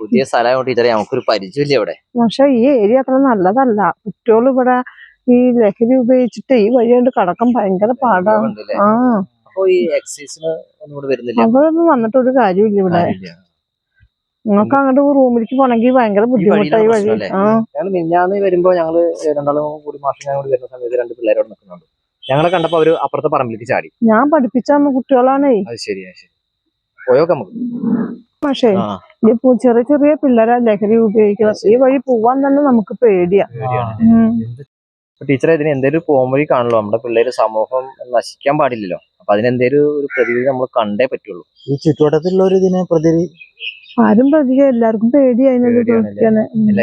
പുതിയ സ്ഥലമായിട്ട് ടീച്ചറെ നമുക്കൊരു പരിചയമില്ല ഇവിടെ. പക്ഷെ ഈ ഏരിയ അത്ര നല്ലതല്ല. കുട്ടികൾ ഇവിടെ ഈ ലഹരി ഉപയോഗിച്ചിട്ട് ഈ വഴി കൊണ്ട് കടക്കാൻ ഭയങ്കര പാടാണ്. ആ അവരൊന്നും വന്നിട്ട് ഒരു കാര്യമില്ല ഇവിടെ. നിങ്ങൾക്ക് അങ്ങോട്ട് റൂമിലേക്ക് പോണെങ്കിൽ ഭയങ്കര ബുദ്ധിമുട്ടായി വഴി. മിഞ്ഞാന്ന് വരുമ്പോ ഞങ്ങള് രണ്ടാളും കൂടി മാസം ഞങ്ങൾ വരുന്ന സമയത്ത് 2 പിള്ളേരോട് നിൽക്കുന്നുണ്ട്. ഞങ്ങളെ കണ്ടപ്പോ അവര് അപ്പുറത്തെ പറമ്പിലേക്ക് ചാടി. ഞാൻ പഠിപ്പിച്ച കുട്ടികളാണേ. അത് ശരിയാ, ശരി. പോയോക്കെ നമുക്ക്. പക്ഷേ ഇപ്പൊ ചെറിയ ചെറിയ പിള്ളേരെ ലഹരി ഉപയോഗിക്കുന്നത് ഈ വഴി പോവാൻ തന്നെ നമുക്ക് പേടിയാ. ടീച്ചറെ ഇതിന് എന്തെങ്കിലും പോംവഴി കാണല്ലോ. നമ്മുടെ പിള്ളേര് സമൂഹം നശിക്കാൻ പാടില്ലല്ലോ. അപ്പൊ അതിനെന്തേലും ഒരു പ്രതിവിധി നമ്മൾ കണ്ടേ പറ്റുള്ളൂ. ഈ ചുറ്റുവട്ടത്തിലുള്ള ഇതിനെ ആരും പ്രതിക എല്ലാവർക്കും പേടിയായിരുന്നു.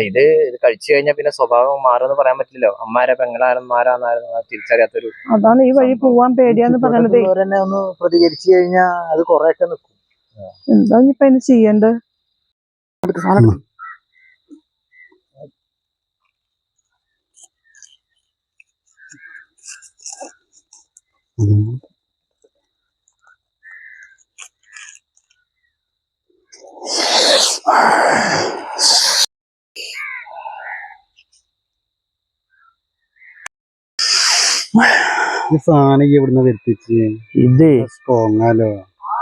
ഇത് കഴിച്ചു കഴിഞ്ഞാൽ പിന്നെ സ്വഭാവം മാറുമെന്ന് പറയാൻ പറ്റില്ലല്ലോ. അമ്മാരെ പെങ്ങളാരന്മാരാന്നായിരുന്നു തിരിച്ചറിയാത്തൊരു. അതാണ് ഈ വഴി പോവാൻ പേടിയാന്ന് പറയണത്. ഒന്ന് പ്രതികരിച്ചു കഴിഞ്ഞാൽ അത് കൊറേയൊക്കെ നിൽക്കും. എന്താ ഇപ്പൊ അതിന് ചെയ്യണ്ടേ? ഈ സാധനം ഇവിടുന്ന് വരുത്തിച്ച് ഇത് പോങ്ങാലോ.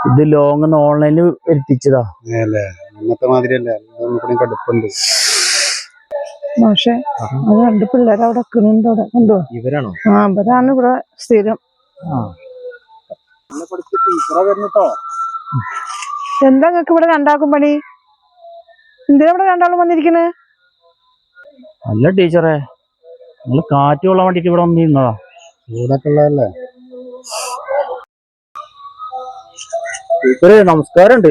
ഇത് ലോങ് ഓൺലൈനിൽ വരുത്തിച്ചതാ അല്ലേ? അന്നത്തെ മാതിരിയല്ല, കടുപ്പുണ്ട്. പക്ഷെ അത് 2 പിള്ളേരെ അവിടെ നിൽക്കുന്നുണ്ട്. അവിടെ കണ്ടോ? ഇവരാണോ? ആ ഇവരാണ് ഇവിടെ സ്ഥിരം. എന്താ നിങ്ങക്ക് ഇവിടെ രണ്ടാക്കും പണി? എന്തിനാ ഇവിടെ രണ്ടാളും വന്നിരിക്കണേ? അല്ല ടീച്ചറെ, നിങ്ങള് കാറ്റ് കൊള്ളാൻ വേണ്ടിട്ട് ഇവിടെ വന്നിരുന്നതാ. ചൂടൊക്കെ ഉള്ളതല്ലേ? ടീച്ചറെ നമസ്കാരമുണ്ട്.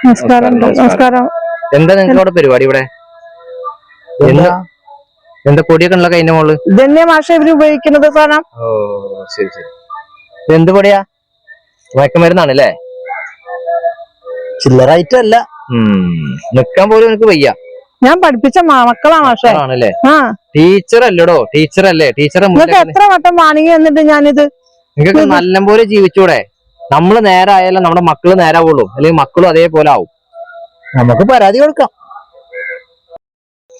നമസ്കാരം. എന്താ നിങ്ങൾക്ക് അവിടെ പരിപാടി? ഇവിടെ എന്താ പൊടിയൊക്കെ ഉള്ള കൈന്റെ മോള്? ഇതന്നെ മാഷ ഇവര് ഉപയോഗിക്കുന്നത് സാധനം. ഓ ശരി ശരി. എന്ത് പൊടിയാ? മയക്കുമരുന്നാണല്ലേ? ചില്ലറായിട്ടല്ല. നിക്കാൻ പോലും എനിക്ക് വയ്യ. ഞാൻ പഠിപ്പിച്ച മക്കളാ മാഷേ. ആണല്ലേ? ടീച്ചർ അല്ലടോ, ടീച്ചർ അല്ലേ? ടീച്ചറെ എത്ര വട്ടം വാണിങ്ങി എന്നിട്ട് ഞാനിത് നിങ്ങൾക്ക് നല്ലപോലെ ജീവിച്ചൂടെ? നമ്മള് നേരെ ആയാലും നമ്മുടെ മക്കള് നേരാവുള്ളൂ, അല്ലെങ്കിൽ മക്കളും അതേപോലെ ആവും. നമുക്ക് പരാതി കൊടുക്കാം.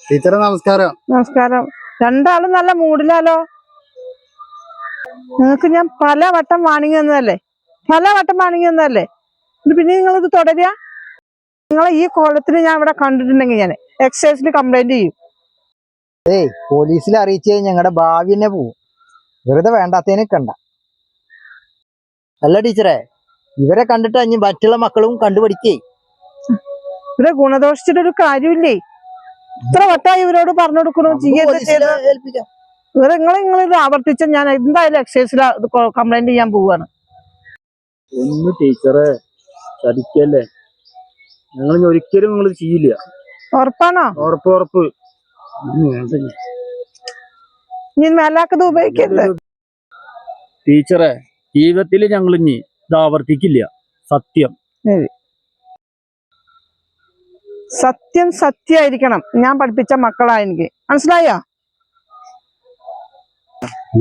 ടീച്ചറെ നമസ്കാരം. നമസ്കാരം. രണ്ടാളും നല്ല മൂഡിലാലോ. നിങ്ങൾക്ക് ഞാൻ പല വട്ടം വാണിങ്ങി തന്നതല്ലേ? പിന്നെ നിങ്ങളിത് തുടരുക? നിങ്ങളെ ഈ കോലത്തിന് ഞാൻ ഇവിടെ കണ്ടിട്ടുണ്ടെങ്കിൽ ഞാൻ എക്സൈസിന് കംപ്ലൈന്റ് ചെയ്യും. പോലീസിൽ അറിയിച്ച് ഞങ്ങളുടെ ഭാവി തന്നെ പോവും. വെറുതെ വേണ്ടാത്തതിനെ കണ്ട. അല്ല ടീച്ചറെ, ഇവരെ കണ്ടിട്ട് അഞ്ഞ് മറ്റുള്ള മക്കളും കണ്ടുപിടിക്കേ. ഇവരെ ഗുണദോഷിച്ചിട്ടൊരു കാര്യമില്ലേ? ഇത്ര വട്ടമായി ഇവരോട് പറഞ്ഞു കൊടുക്കണു. നിങ്ങളിത് ആവർത്തിച്ച ഞാൻ എന്തായാലും എക്സൈസിൽ കംപ്ലൈന്റ് ചെയ്യാൻ പോവാണ്. ഒന്ന് ടീച്ചറെ ചതിക്കല്ലേ, ഞങ്ങൾ ഒരിക്കലും നിങ്ങൾ ചെയ്യില്ല. ഉറപ്പാണോ? ഉറപ്പ്. ഇനി മേലാക്കത് ഉപയോഗിക്കല്ലേ ടീച്ചറെ? ജീവിതത്തിൽ ഞങ്ങൾ ഇനി ഇത് ആവർത്തിക്കില്ല. സത്യമായിരിക്കണം. ഞാൻ പഠിപ്പിച്ച മക്കളാ എനിക്ക്. മനസ്സിലായോ?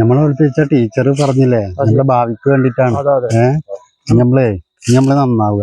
നമ്മളെ പഠിപ്പിച്ച ടീച്ചർ പറഞ്ഞില്ലേ, നമ്മുടെ ഭാവിക്ക് വേണ്ടിട്ടാണ്. നമ്മള് നന്നാവുക.